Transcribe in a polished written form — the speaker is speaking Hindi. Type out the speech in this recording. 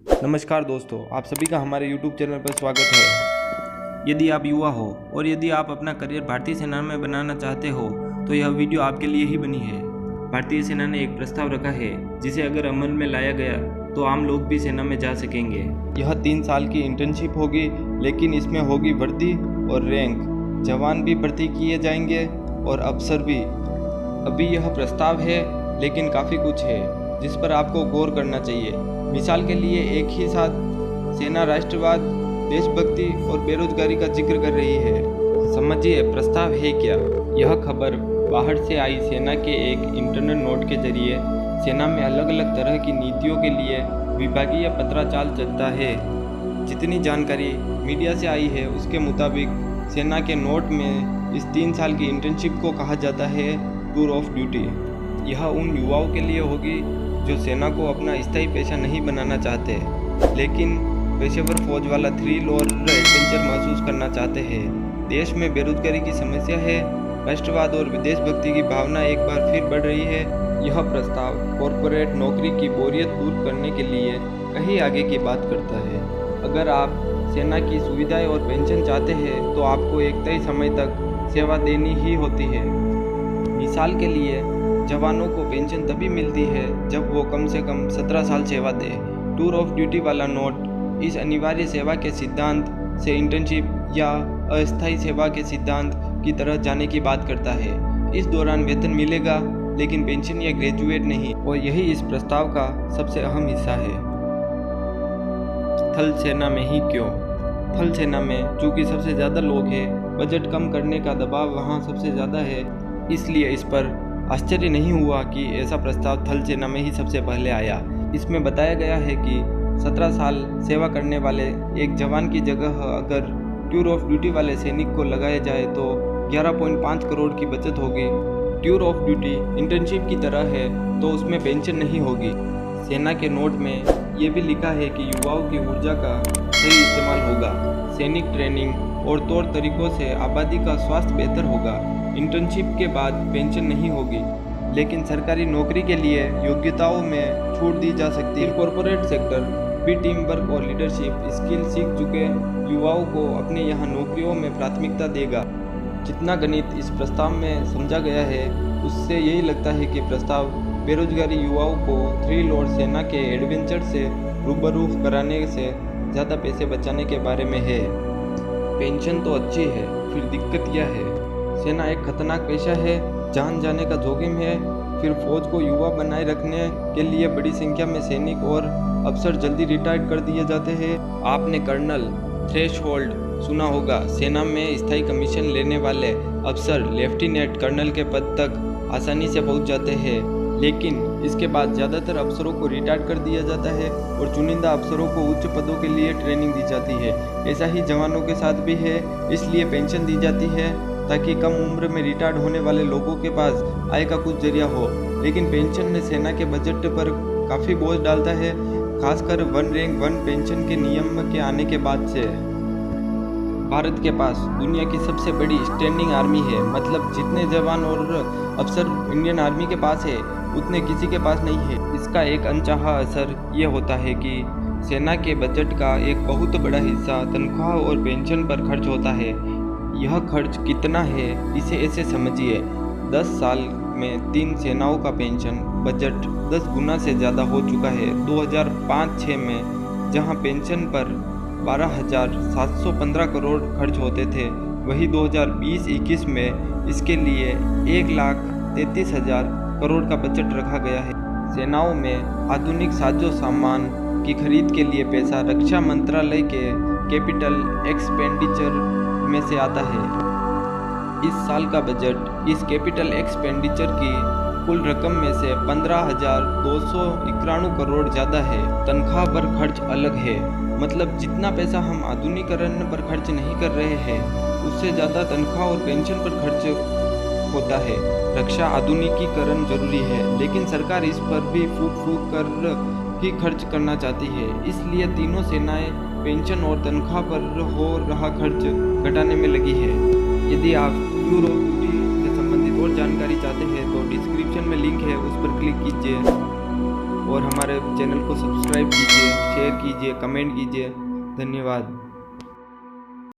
नमस्कार दोस्तों, आप सभी का हमारे YouTube चैनल पर स्वागत है। यदि आप युवा हो और यदि आप अपना करियर भारतीय सेना में बनाना चाहते हो तो यह वीडियो आपके लिए ही बनी है। भारतीय सेना ने एक प्रस्ताव रखा है जिसे अगर अमल में लाया गया तो आम लोग भी सेना में जा सकेंगे। यह 3 साल की इंटर्नशिप होगी, लेकिन इसमें होगी वर्दी और रैंक। जवान भी भर्ती किए जाएंगे और अफसर भी। अभी यह प्रस्ताव है, लेकिन काफ़ी कुछ है जिस पर आपको गौर करना चाहिए। मिसाल के लिए एक ही साथ सेना राष्ट्रवाद, देशभक्ति और बेरोजगारी का जिक्र कर रही है। समझिए प्रस्ताव है क्या। यह खबर बाहर से आई सेना के एक इंटरनल नोट के जरिए सेना में अलग अलग तरह की नीतियों के लिए विभागीय पत्राचाल चलता है। जितनी जानकारी मीडिया से आई है उसके मुताबिक सेना के नोट में इस 3 साल की इंटर्नशिप को कहा जाता है टूर ऑफ ड्यूटी। यह उन युवाओं के लिए होगी जो सेना को अपना स्थायी पेशा नहीं बनाना चाहते, लेकिन पेशेवर फौज वाला थ्रिल और एडवेंचर महसूस करना चाहते हैं। देश में बेरोजगारी की समस्या है, राष्ट्रवाद और देशभक्ति की भावना एक बार फिर बढ़ रही है। यह प्रस्ताव कॉरपोरेट नौकरी की बोरियत दूर करने के लिए कहीं आगे की बात करता है। अगर आप सेना की सुविधाएं और पेंशन चाहते हैं तो आपको एक तय समय तक सेवा देनी ही होती है। मिसाल के लिए जवानों को पेंशन तभी मिलती है जब वो कम से कम 17 साल सेवा दे। टूर ऑफ ड्यूटी वाला नोट इस अनिवार्य सेवा के सिद्धांत से इंटर्नशिप या अस्थायी सेवा के सिद्धांत की तरह जाने की बात करता है। इस दौरान वेतन मिलेगा, लेकिन पेंशन या ग्रेजुएट नहीं, और यही इस प्रस्ताव का सबसे अहम हिस्सा है। थल सेना में ही क्यों? थल सेना में चूँकि सबसे ज़्यादा लोग हैं, बजट कम करने का दबाव वहाँ सबसे ज़्यादा है, इसलिए इस पर आश्चर्य नहीं हुआ कि ऐसा प्रस्ताव थल सेना में ही सबसे पहले आया। इसमें बताया गया है कि 17 साल सेवा करने वाले एक जवान की जगह अगर टूर ऑफ ड्यूटी वाले सैनिक को लगाया जाए तो 11.5 करोड़ की बचत होगी। टूर ऑफ ड्यूटी इंटर्नशिप की तरह है तो उसमें पेंशन नहीं होगी। सेना के नोट में ये भी लिखा है कि युवाओं की ऊर्जा का सही इस्तेमाल होगा, सैनिक ट्रेनिंग और तौर तरीकों से आबादी का स्वास्थ्य बेहतर होगा। इंटर्नशिप के बाद पेंशन नहीं होगी, लेकिन सरकारी नौकरी के लिए योग्यताओं में छूट दी जा सकती है। कॉरपोरेट सेक्टर भी टीम वर्क और लीडरशिप स्किल सीख चुके युवाओं को अपने यहाँ नौकरियों में प्राथमिकता देगा। जितना गणित इस प्रस्ताव में समझा गया है उससे यही लगता है कि प्रस्ताव बेरोजगारी युवाओं को थ्रिल और सेना के एडवेंचर से रूबरू कराने से ज़्यादा पैसे बचाने के बारे में है। पेंशन तो अच्छी है, फिर दिक्कत यह है सेना एक खतरनाक पेशा है, जान जाने का जोखिम है। फिर फौज को युवा बनाए रखने के लिए बड़ी संख्या में सैनिक और अफसर जल्दी रिटायर कर दिए जाते हैं। आपने कर्नल थ्रेशहोल्ड सुना होगा। सेना में स्थायी कमीशन लेने वाले अफसर लेफ्टिनेंट कर्नल के पद तक आसानी से पहुंच जाते हैं, लेकिन इसके बाद ज़्यादातर अफसरों को रिटायर कर दिया जाता है और चुनिंदा अफसरों को उच्च पदों के लिए ट्रेनिंग दी जाती है। ऐसा ही जवानों के साथ भी है, इसलिए पेंशन दी जाती है ताकि कम उम्र में रिटायर्ड होने वाले लोगों के पास आय का कुछ जरिया हो। लेकिन पेंशन ने सेना के बजट पर काफ़ी बोझ डालता है, खासकर 1 रैंक 1 पेंशन के नियम के आने के बाद से। भारत के पास दुनिया की सबसे बड़ी स्टैंडिंग आर्मी है, मतलब जितने जवान और अफसर इंडियन आर्मी के पास है उतने किसी के पास नहीं है। इसका एक अनचाहा असर ये होता है कि सेना के बजट का एक बहुत बड़ा हिस्सा तनख्वाह और पेंशन पर खर्च होता है। यह खर्च कितना है इसे ऐसे समझिए, 10 साल में 3 सेनाओं का पेंशन बजट 10 गुना से ज़्यादा हो चुका है। 2005-06 में जहां पेंशन पर 12,715 करोड़ खर्च होते थे, वही 2020-21 में इसके लिए 1,33,000 करोड़ का बजट रखा गया है। सेनाओं में आधुनिक साजो सामान की खरीद के लिए पैसा रक्षा मंत्रालय के कैपिटल एक्सपेंडिचर में से आता है। इस साल का बजट इस कैपिटल एक्सपेंडिचर की कुल रकम में से 15,291 करोड़ ज़्यादा है। तनख्वाह पर खर्च अलग है, मतलब जितना पैसा हम आधुनिकीकरण पर खर्च नहीं कर रहे हैं उससे ज़्यादा तनख्वाह और पेंशन पर खर्च होता है। रक्षा आधुनिकीकरण जरूरी है, लेकिन सरकार इस पर भी फूक कर ही खर्च करना चाहती है। इसलिए तीनों सेनाएं पेंशन और तनख्वाह पर हो रहा खर्च घटाने में लगी है। यदि आप टूर ऑफ ड्यूटी से संबंधित और जानकारी चाहते हैं तो डिस्क्रिप्शन में लिंक है, उस पर क्लिक कीजिए और हमारे चैनल को सब्सक्राइब कीजिए, शेयर कीजिए, कमेंट कीजिए। धन्यवाद।